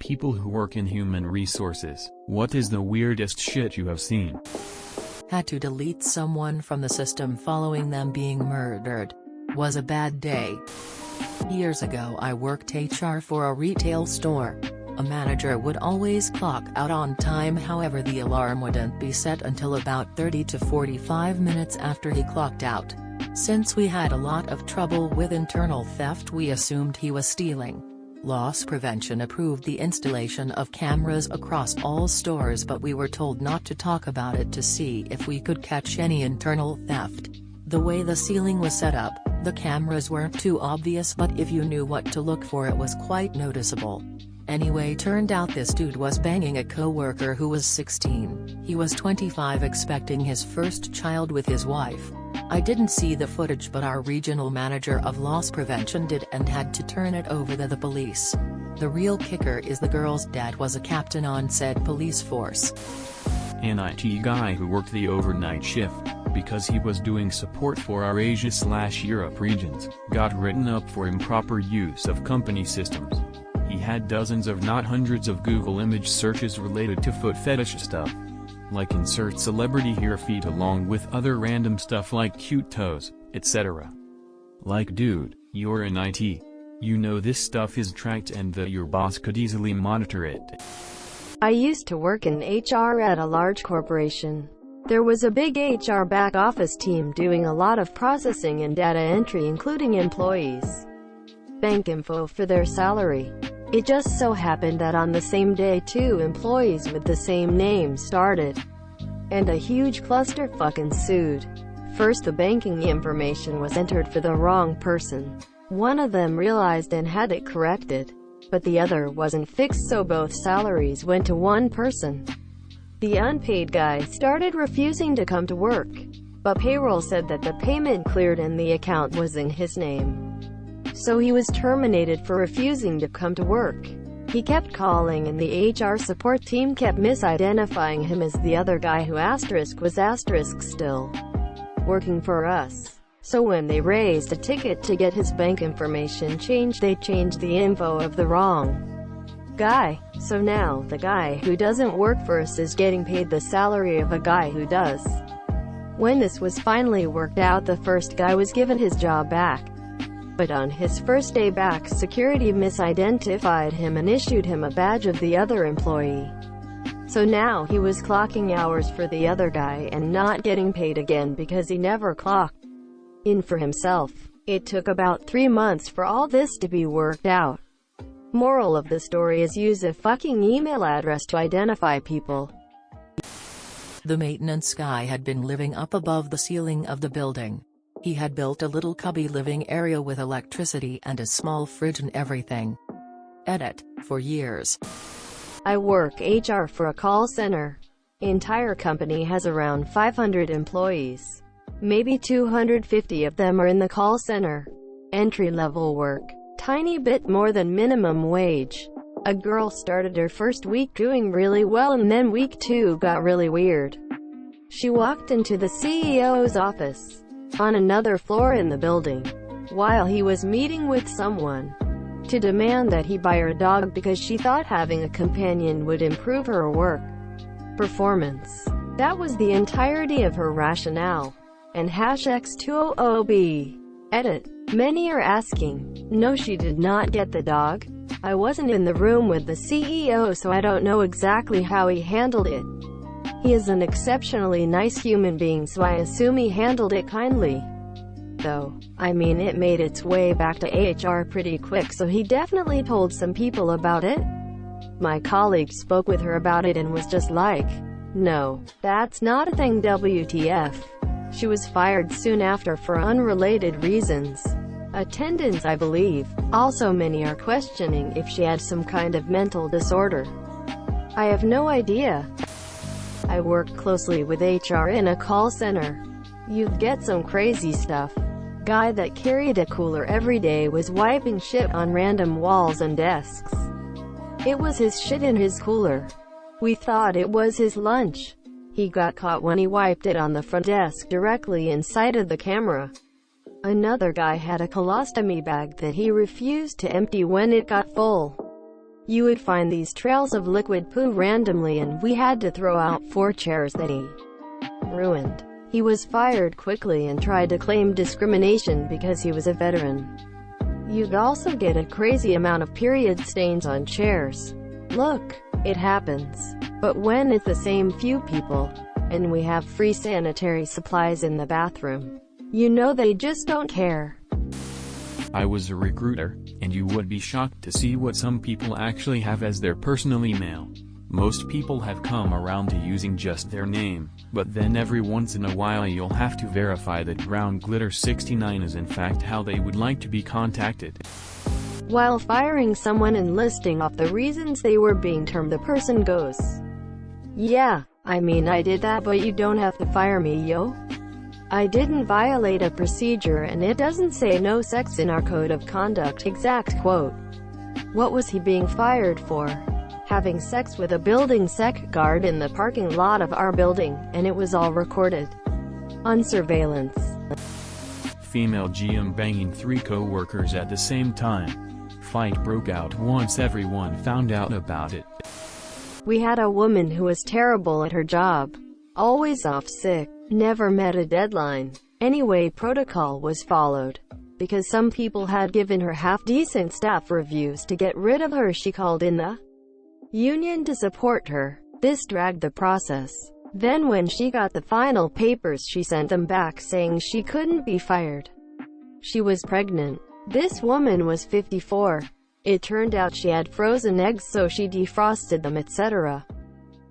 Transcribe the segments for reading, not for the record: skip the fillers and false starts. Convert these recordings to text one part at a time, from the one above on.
people who work in human resources. What is the weirdest shit you have seen? Had to delete someone from the system following them being murdered. Was a bad day. Years ago I worked HR for a retail store. A manager would always clock out on time, however the alarm wouldn't be set until about 30 to 45 minutes after he clocked out. Since we had a lot of trouble with internal theft, we assumed he was stealing. Loss prevention approved the installation of cameras across all stores, but we were told not to talk about it to see if we could catch any internal theft. The way the ceiling was set up, the cameras weren't too obvious, but if you knew what to look for it was quite noticeable. Anyway, turned out this dude was banging a co-worker who was 16. He was 25, expecting his first child with his wife. I didn't see the footage, but our regional manager of loss prevention did and had to turn it over to the police. The real kicker is the girl's dad was a captain on said police force. An IT guy who worked the overnight shift, because he was doing support for our Asia/Europe regions, got written up for improper use of company systems. He had dozens of not hundreds of Google image searches related to foot fetish stuff. Like insert celebrity hair feet along with other random stuff like cute toes, etc. Like dude, you're in IT. You know this stuff is tracked and that your boss could easily monitor it. I used to work in HR at a large corporation. There was a big HR back office team doing a lot of processing and data entry, including employees' bank info for their salary. It just so happened that on the same day 2 employees with the same name started, and a huge clusterfuck ensued. First, the banking information was entered for the wrong person. One of them realized and had it corrected, but the other wasn't fixed, so both salaries went to one person. The unpaid guy started refusing to come to work, but payroll said that the payment cleared and the account was in his name. So he was terminated for refusing to come to work. He kept calling and the HR support team kept misidentifying him as the other guy who was still working for us. So when they raised a ticket to get his bank information changed, they changed the info of the wrong guy. So now, the guy who doesn't work for us is getting paid the salary of a guy who does. When this was finally worked out, the first guy was given his job back. But on his first day back, security misidentified him and issued him a badge of the other employee. So now he was clocking hours for the other guy and not getting paid again because he never clocked in for himself. It took about 3 months for all this to be worked out. Moral of the story is use a fucking email address to identify people. The maintenance guy had been living up above the ceiling of the building. He had built a little cubby living area with electricity and a small fridge and everything. Edit, for years. I work HR for a call center. Entire company has around 500 employees. Maybe 250 of them are in the call center. Entry-level work. Tiny bit more than minimum wage. A girl started her first week doing really well, and then week 2 got really weird. She walked into the CEO's office on another floor in the building while he was meeting with someone to demand that he buy her a dog because she thought having a companion would improve her work performance. That was the entirety of her rationale. And #X200B. Edit. Many are asking, no, she did not get the dog. I wasn't in the room with the CEO, so I don't know exactly how he handled it. He is an exceptionally nice human being, so I assume he handled it kindly. Though, I mean, it made its way back to HR pretty quick, so he definitely told some people about it. My colleague spoke with her about it and was just like, no, that's not a thing, WTF. She was fired soon after for unrelated reasons. Attendance, I believe. Also, many are questioning if she had some kind of mental disorder. I have no idea. I work closely with HR in a call center. You'd get some crazy stuff. Guy that carried a cooler every day was wiping shit on random walls and desks. It was his shit in his cooler. We thought it was his lunch. He got caught when he wiped it on the front desk directly inside of the camera. Another guy had a colostomy bag that he refused to empty when it got full. You would find these trails of liquid poo randomly, and we had to throw out 4 chairs that he ruined. He was fired quickly and tried to claim discrimination because he was a veteran. You'd also get a crazy amount of period stains on chairs. Look, it happens. But when it's the same few people, and we have free sanitary supplies in the bathroom, you know they just don't care. I was a recruiter, and you would be shocked to see what some people actually have as their personal email. Most people have come around to using just their name, but then every once in a while you'll have to verify that Brown Glitter 69 is in fact how they would like to be contacted. While firing someone and listing off the reasons they were being termed, the person goes, "Yeah, I mean I did that, but you don't have to fire me, yo. I didn't violate a procedure, and it doesn't say no sex in our code of conduct." Exact quote. What was he being fired for? Having sex with a building sec guard in the parking lot of our building, and it was all recorded on surveillance. Female GM banging 3 co-workers at the same time. Fight broke out once everyone found out about it. We had a woman who was terrible at her job. Always off sick. Never met a deadline. Anyway, protocol was followed. Because some people had given her half-decent staff reviews to get rid of her, she called in the union to support her. This dragged the process. Then when she got the final papers, she sent them back saying she couldn't be fired. She was pregnant. This woman was 54. It turned out she had frozen eggs, so she defrosted them, etc.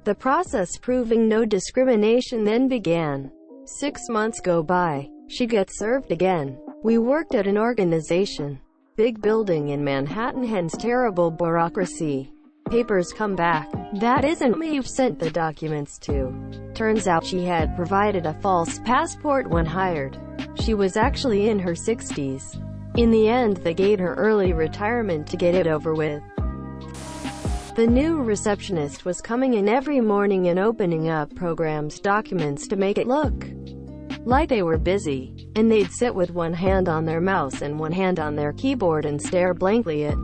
The process proving no discrimination then began. 6 months go by. She gets served again. We worked at an organization. Big building in Manhattan, hence terrible bureaucracy. Papers come back. That isn't me you've sent the documents to. Turns out she had provided a false passport when hired. She was actually in her 60s. In the end, they gave her early retirement to get it over with. The new receptionist was coming in every morning and opening up programs' documents to make it look like they were busy. And they'd sit with one hand on their mouse and one hand on their keyboard and stare blankly at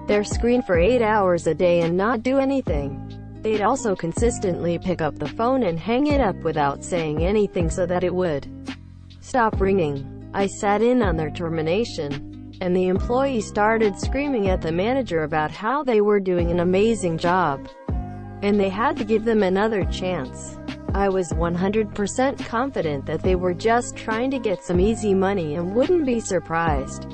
their screen for 8 hours a day and not do anything. They'd also consistently pick up the phone and hang it up without saying anything so that it would stop ringing. I sat in on their termination, and the employee started screaming at the manager about how they were doing an amazing job, and they had to give them another chance. I was 100% confident that they were just trying to get some easy money and wouldn't be surprised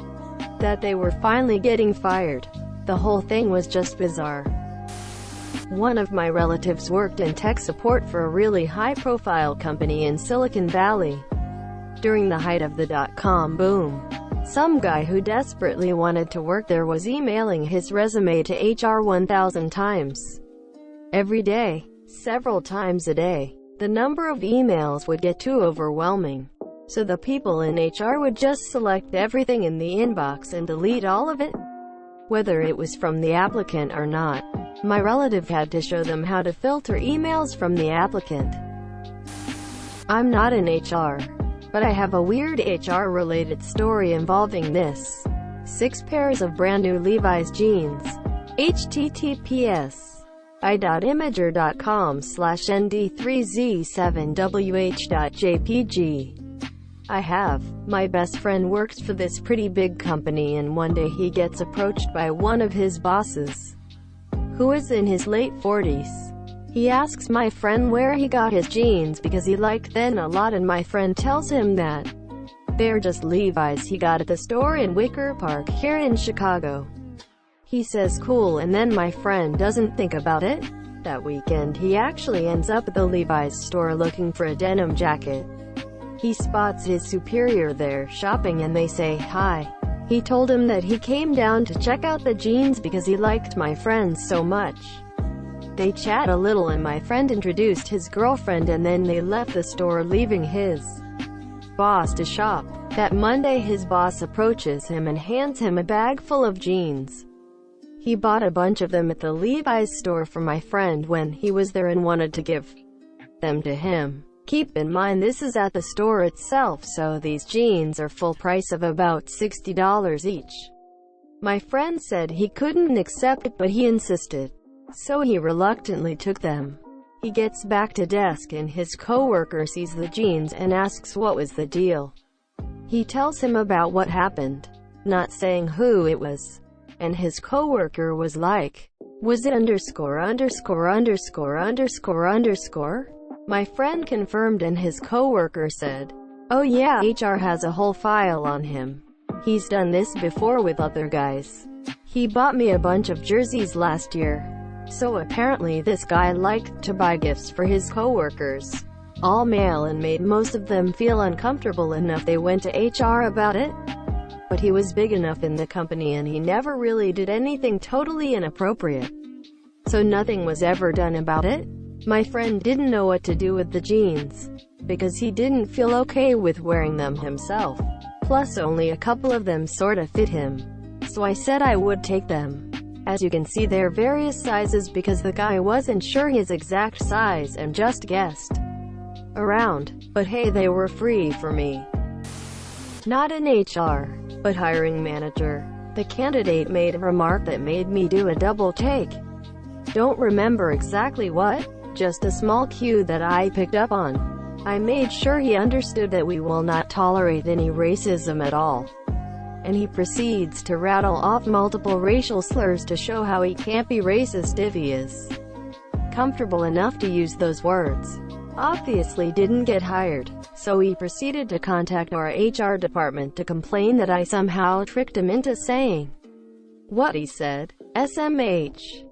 that they were finally getting fired. The whole thing was just bizarre. One of my relatives worked in tech support for a really high-profile company in Silicon Valley during the height of the dot-com boom. Some guy who desperately wanted to work there was emailing his resume to HR 1,000 times every day, several times a day. The number of emails would get too overwhelming, so the people in HR would just select everything in the inbox and delete all of it, whether it was from the applicant or not. My relative had to show them how to filter emails from the applicant. I'm not in HR, but I have a weird HR-related story involving this. 6 pairs of brand new Levi's jeans. https i.imager.com/nd3z7wh.jpg. I have. My best friend works for this pretty big company, and one day he gets approached by one of his bosses, who is in his late 40s. He asks my friend where he got his jeans because he liked them a lot, and my friend tells him that they're just Levi's he got at the store in Wicker Park here in Chicago. He says cool, and then my friend doesn't think about it. That weekend he actually ends up at the Levi's store looking for a denim jacket. He spots his superior there shopping, and they say hi. He told him that he came down to check out the jeans because he liked my friend so much. They chat a little, and my friend introduced his girlfriend, and then they left the store, leaving his boss to shop. That Monday his boss approaches him and hands him a bag full of jeans. He bought a bunch of them at the Levi's store for my friend when he was there and wanted to give them to him. Keep in mind this is at the store itself, so these jeans are full price of about $60 each. My friend said he couldn't accept it, but he insisted. So he reluctantly took them. He gets back to desk and his coworker sees the jeans and asks what was the deal. He tells him about what happened, not saying who it was. And his coworker was like, "Was it underscore underscore underscore underscore underscore?" My friend confirmed and his coworker said, "Oh yeah, HR has a whole file on him. He's done this before with other guys. He bought me a bunch of jerseys last year." So apparently this guy liked to buy gifts for his coworkers, all male, and made most of them feel uncomfortable enough they went to HR about it. But he was big enough in the company and he never really did anything totally inappropriate. So nothing was ever done about it. My friend didn't know what to do with the jeans, because he didn't feel okay with wearing them himself. Plus only a couple of them sorta fit him. So I said I would take them. As you can see, they're various sizes because the guy wasn't sure his exact size and just guessed around. But hey, they were free for me. Not an HR, but hiring manager. The candidate made a remark that made me do a double take. Don't remember exactly what, just a small cue that I picked up on. I made sure he understood that we will not tolerate any racism at all. And he proceeds to rattle off multiple racial slurs to show how he can't be racist if he is comfortable enough to use those words. Obviously didn't get hired, so he proceeded to contact our HR department to complain that I somehow tricked him into saying what he said. SMH.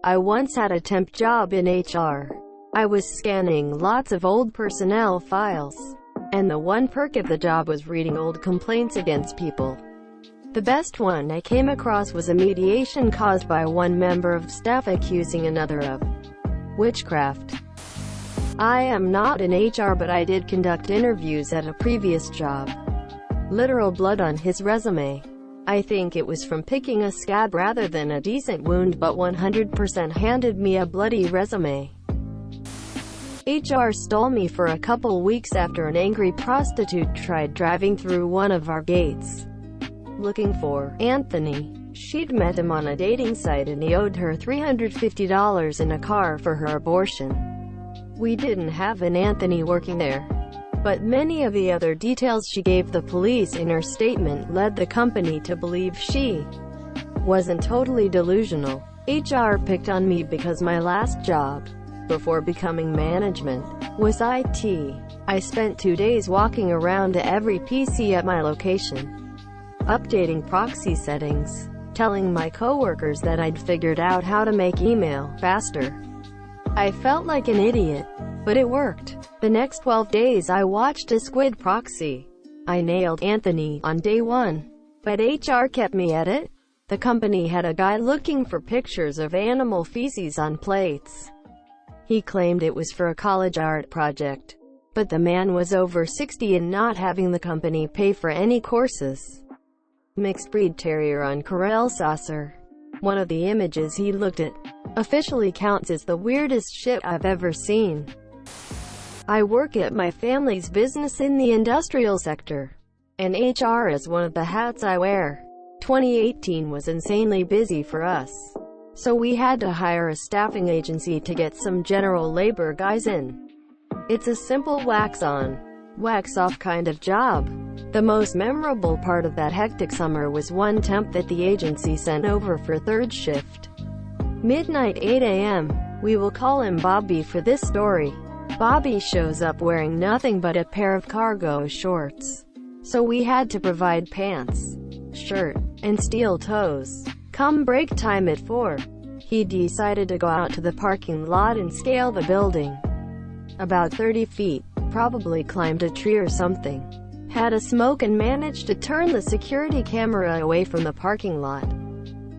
I once had a temp job in HR. I was scanning lots of old personnel files. And the one perk of the job was reading old complaints against people. The best one I came across was a mediation caused by one member of staff accusing another of witchcraft. I am not in HR, but I did conduct interviews at a previous job. Literal blood on his resume. I think it was from picking a scab rather than a decent wound, but 100% handed me a bloody resume. HR stole me for a couple weeks after an angry prostitute tried driving through one of our gates, looking for Anthony. She'd met him on a dating site and he owed her $350 in a car for her abortion. We didn't have an Anthony working there, but many of the other details she gave the police in her statement led the company to believe she wasn't totally delusional. HR picked on me because my last job, before becoming management, was IT. I spent 2 days walking around to every PC at my location, updating proxy settings, telling my coworkers that I'd figured out how to make email faster. I felt like an idiot, but it worked. The next 12 days I watched a squid proxy. I nailed Anthony on day 1, but HR kept me at it. The company had a guy looking for pictures of animal feces on plates. He claimed it was for a college art project, but the man was over 60 and not having the company pay for any courses. Mixed breed terrier on Corel saucer. One of the images he looked at officially counts as the weirdest shit I've ever seen. I work at my family's business in the industrial sector, and HR is one of the hats I wear. 2018 was insanely busy for us, so we had to hire a staffing agency to get some general labor guys in. It's a simple wax-on, wax-off kind of job. The most memorable part of that hectic summer was one temp that the agency sent over for third shift. Midnight 8 a.m. We will call him Bobby for this story. Bobby shows up wearing nothing but a pair of cargo shorts. So we had to provide pants, shirt, and steel toes. Come break time at 4, he decided to go out to the parking lot and scale the building. About 30 feet, probably climbed a tree or something. Had a smoke and managed to turn the security camera away from the parking lot.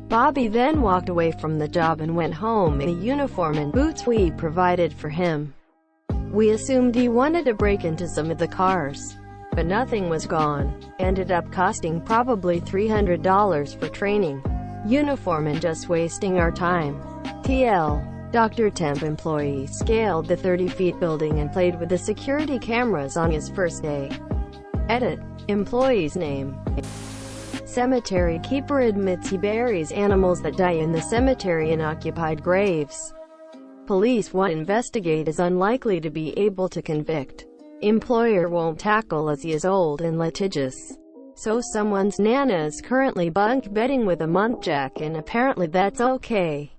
Bobby then walked away from the job and went home in the uniform and boots we provided for him. We assumed he wanted to break into some of the cars, but nothing was gone. Ended up costing probably $300 for training, uniform, and just wasting our time. TL. Dr. Temp employee scaled the 30-feet building and played with the security cameras on his first day. Edit. Employee's name. Cemetery keeper admits he buries animals that die in the cemetery in occupied graves. Police won't investigate is unlikely to be able to convict. Employer won't tackle as he is old and litigious. So someone's nana is currently bunk bedding with a muntjac and apparently that's okay.